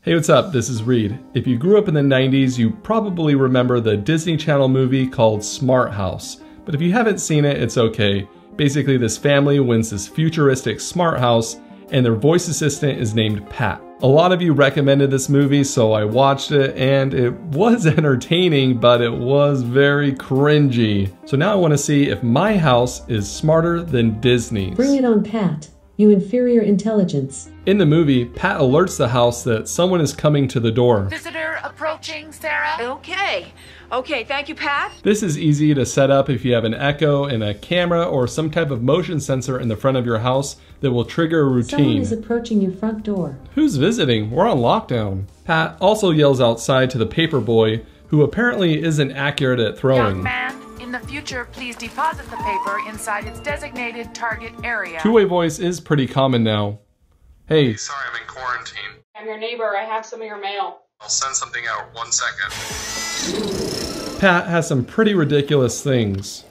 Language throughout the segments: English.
Hey, what's up? This is Reed. If you grew up in the 90s, you probably remember the Disney Channel movie called Smart House. But if you haven't seen it, it's okay. Basically, this family wins this futuristic smart house, and their voice assistant is named Pat. A lot of you recommended this movie, so I watched it, and it was entertaining, but it was very cringy. So now I want to see if my house is smarter than Disney's. Bring it on, Pat. You inferior intelligence. In the movie, Pat alerts the house that someone is coming to the door. Visitor approaching, Sarah. Okay, thank you, Pat. This is easy to set up if you have an echo and a camera or some type of motion sensor in the front of your house that will trigger a routine. Someone is approaching your front door. Who's visiting? We're on lockdown. Pat also yells outside to the paper boy, who apparently isn't accurate at throwing. Young man, in the future, please deposit the paper inside its designated target area. Two-way voice is pretty common now. Hey. Sorry, I'm in quarantine. I'm your neighbor. I have some of your mail. I'll send something out. 1 second. Pat has some pretty ridiculous things.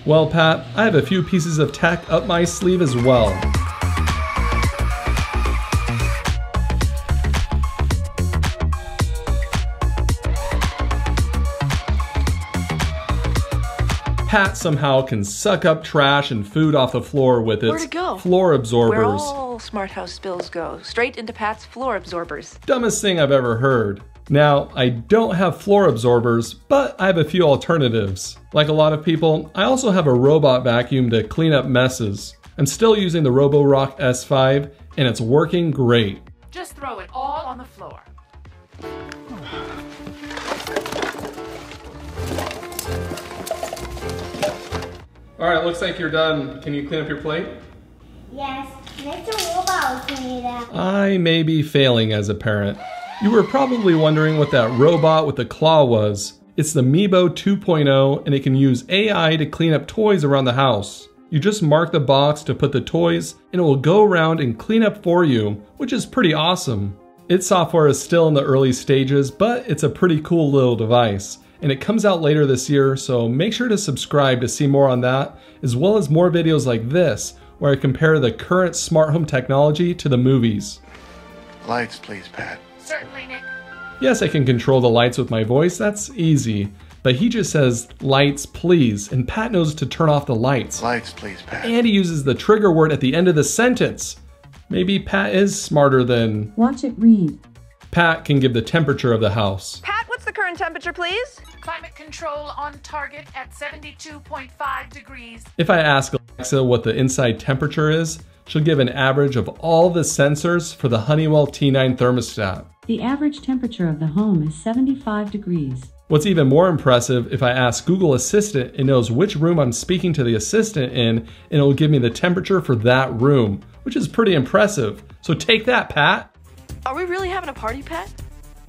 Well, Pat, I have a few pieces of tech up my sleeve as well. Pat somehow can suck up trash and food off the floor with its floor absorbers. Where all smart house spills go, straight into Pat's floor absorbers. Dumbest thing I've ever heard. Now, I don't have floor absorbers, but I have a few alternatives. Like a lot of people, I also have a robot vacuum to clean up messes. I'm still using the Roborock S5, and it's working great. Just throw it all on the floor. Alright, looks like you're done. Can you clean up your plate? Yes, let the robot clean it up. I may be failing as a parent. You were probably wondering what that robot with the claw was. It's the Meebo 2.0, and it can use AI to clean up toys around the house. You just mark the box to put the toys, and it will go around and clean up for you, which is pretty awesome. Its software is still in the early stages, but it's a pretty cool little device. And it comes out later this year, so make sure to subscribe to see more on that, as well as more videos like this, where I compare the current smart home technology to the movies. Lights, please, Pat. Certainly, Nick. Yes, I can control the lights with my voice, that's easy. But he just says, lights, please, and Pat knows to turn off the lights. Lights, please, Pat. And he uses the trigger word at the end of the sentence. Maybe Pat is smarter than... Watch it read. Pat can give the temperature of the house. Pat, what's the current temperature, please? Climate control on target at 72.5 degrees. If I ask Alexa what the inside temperature is, she'll give an average of all the sensors for the Honeywell T9 thermostat. The average temperature of the home is 75 degrees. What's even more impressive, if I ask Google Assistant, it knows which room I'm speaking to the assistant in, and it will give me the temperature for that room, which is pretty impressive. So take that, Pat. Are we really having a party, Pat?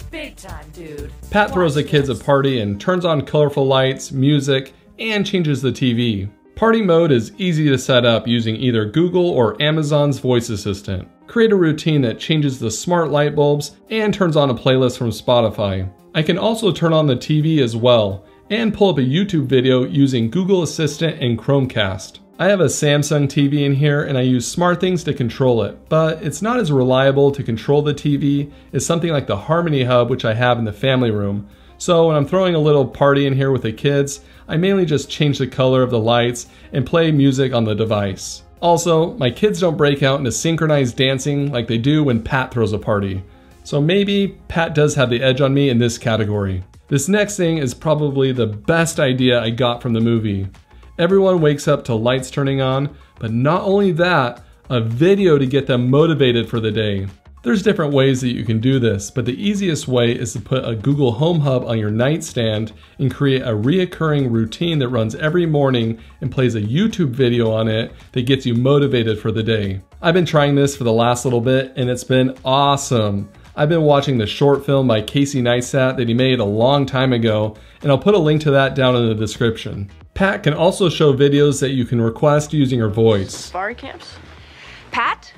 Big time, dude. Pat throws the kids a party and turns on colorful lights, music, and changes the TV. Party mode is easy to set up using either Google or Amazon's voice assistant. Create a routine that changes the smart light bulbs and turns on a playlist from Spotify. I can also turn on the TV as well and pull up a YouTube video using Google Assistant and Chromecast. I have a Samsung TV in here and I use SmartThings to control it, but it's not as reliable to control the TV as something like the Harmony Hub, which I have in the family room. So when I'm throwing a little party in here with the kids, I mainly just change the color of the lights and play music on the device. Also, my kids don't break out into synchronized dancing like they do when Pat throws a party. So maybe Pat does have the edge on me in this category. This next thing is probably the best idea I got from the movie. Everyone wakes up to lights turning on, but not only that, a video to get them motivated for the day. There's different ways that you can do this, but the easiest way is to put a Google Home Hub on your nightstand and create a reoccurring routine that runs every morning and plays a YouTube video on it that gets you motivated for the day. I've been trying this for the last little bit and it's been awesome. I've been watching the short film by Casey Neistat that he made a long time ago, and I'll put a link to that down in the description. Pat can also show videos that you can request using her voice. Safari camps? Pat?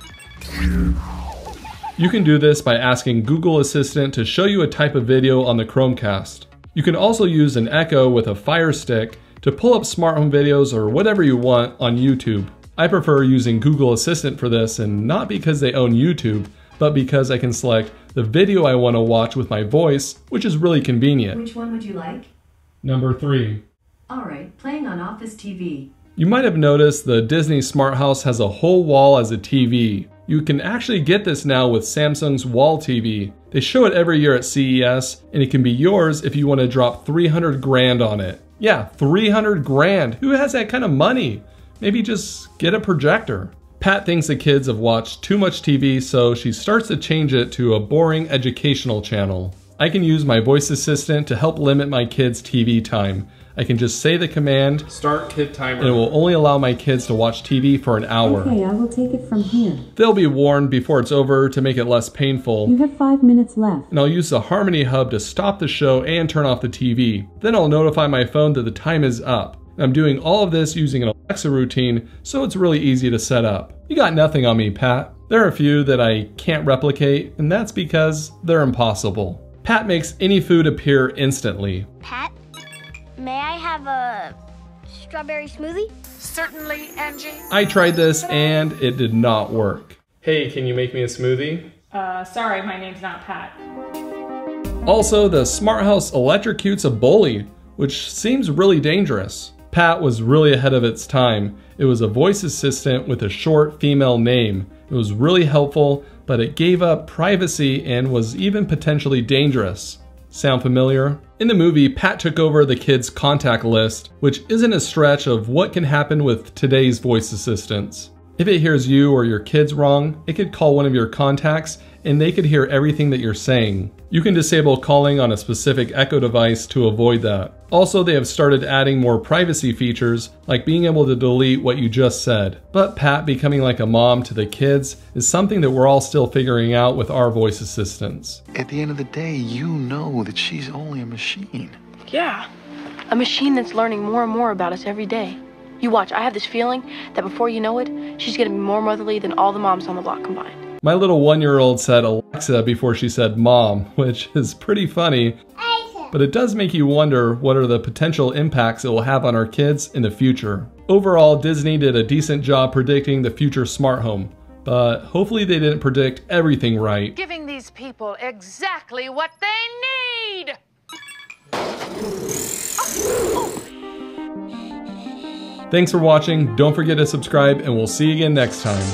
You can do this by asking Google Assistant to show you a type of video on the Chromecast. You can also use an Echo with a Fire Stick to pull up smart home videos or whatever you want on YouTube. I prefer using Google Assistant for this, and not because they own YouTube, but because I can select the video I want to watch with my voice, which is really convenient. Which one would you like? Number 3. Alright, playing on Office TV. You might have noticed the Disney Smart House has a whole wall as a TV. You can actually get this now with Samsung's Wall TV. They show it every year at CES, and it can be yours if you want to drop 300 grand on it. Yeah, 300 grand. Who has that kind of money? Maybe just get a projector. Pat thinks the kids have watched too much TV, so she starts to change it to a boring educational channel. I can use my voice assistant to help limit my kids' TV time. I can just say the command, start kid timer, and it will only allow my kids to watch TV for an hour. Okay, I will take it from here. They'll be warned before it's over to make it less painful. You have 5 minutes left. And I'll use the Harmony Hub to stop the show and turn off the TV. Then I'll notify my phone that the time is up. I'm doing all of this using an Alexa routine, so it's really easy to set up. You got nothing on me, Pat. There are a few that I can't replicate, and that's because they're impossible. Pat makes any food appear instantly. Pat, may I have a strawberry smoothie? Certainly, Angie. I tried this and it did not work. Hey, can you make me a smoothie? Sorry, my name's not Pat. Also, the Smart House electrocutes a bully, which seems really dangerous. Pat was really ahead of its time. It was a voice assistant with a short female name. It was really helpful, but it gave up privacy and was even potentially dangerous. Sound familiar? In the movie, Pat took over the kids' contact list, which isn't a stretch of what can happen with today's voice assistants. If it hears you or your kids wrong, it could call one of your contacts and they could hear everything that you're saying. You can disable calling on a specific Echo device to avoid that. Also, they have started adding more privacy features, like being able to delete what you just said. But Pat becoming like a mom to the kids is something that we're all still figuring out with our voice assistants. At the end of the day, you know that she's only a machine. Yeah, a machine that's learning more and more about us every day. You watch, I have this feeling that before you know it, she's gonna be more motherly than all the moms on the block combined. My little 1-year-old said Alexa before she said mom, which is pretty funny, but it does make you wonder what are the potential impacts it will have on our kids in the future. Overall, Disney did a decent job predicting the future smart home, but hopefully they didn't predict everything right. Giving these people exactly what they need. Thanks for watching, don't forget to subscribe, and we'll see you again next time.